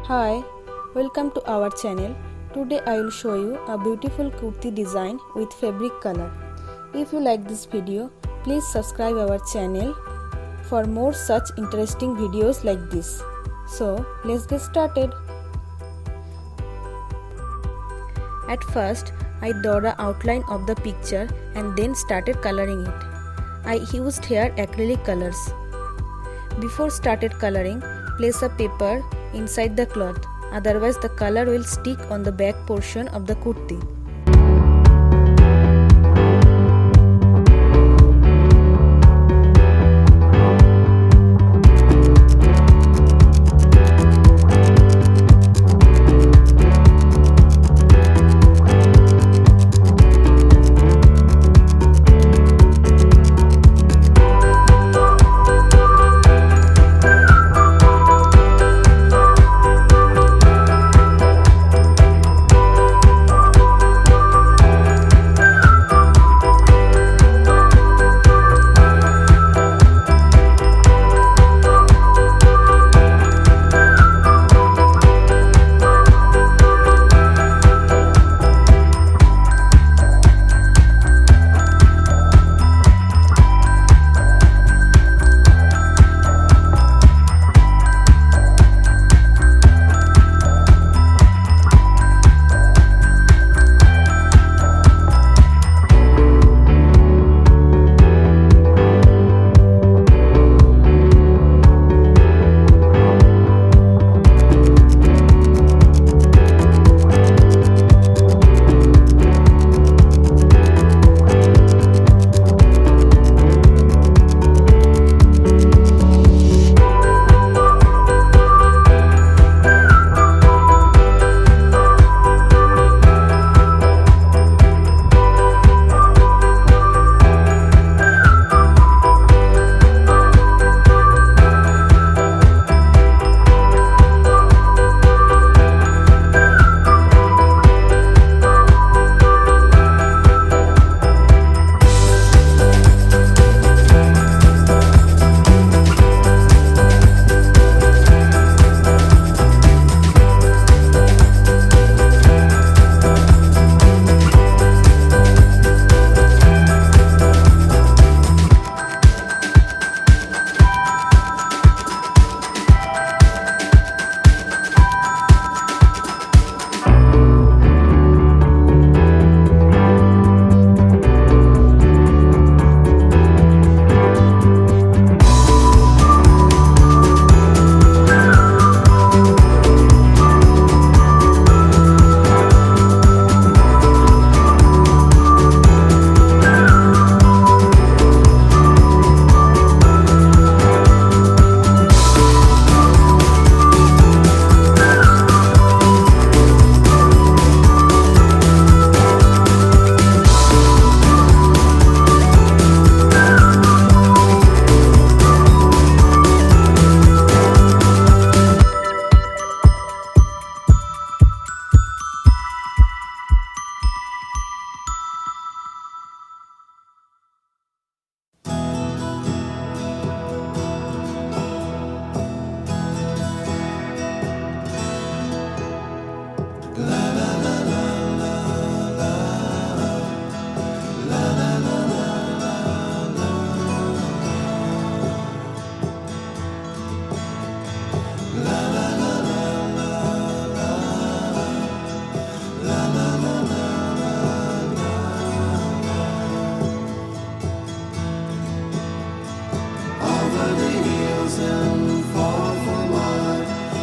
Hi, welcome to our channel. Today I will show you a beautiful kurti design with fabric color. If you like this video, please subscribe our channel for more such interesting videos like this. So let's get started. At first, I drew the outline of the picture and then started coloring it. I used here acrylic colors. Before started coloring, place a paper inside the cloth, otherwise the color will stick on the back portion of the kurti.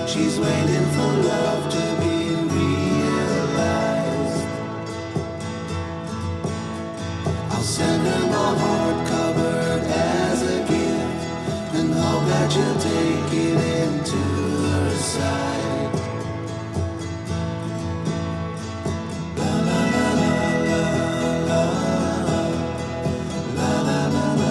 She's waiting for love to be realized. I'll send her my heart covered as a gift, and hope that you'll take it into her side. La la la la la la la la la la.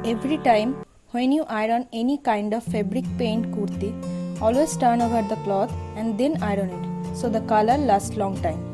Every time when you iron any kind of fabric paint kurti, always turn over the cloth and then iron it so the color lasts long time.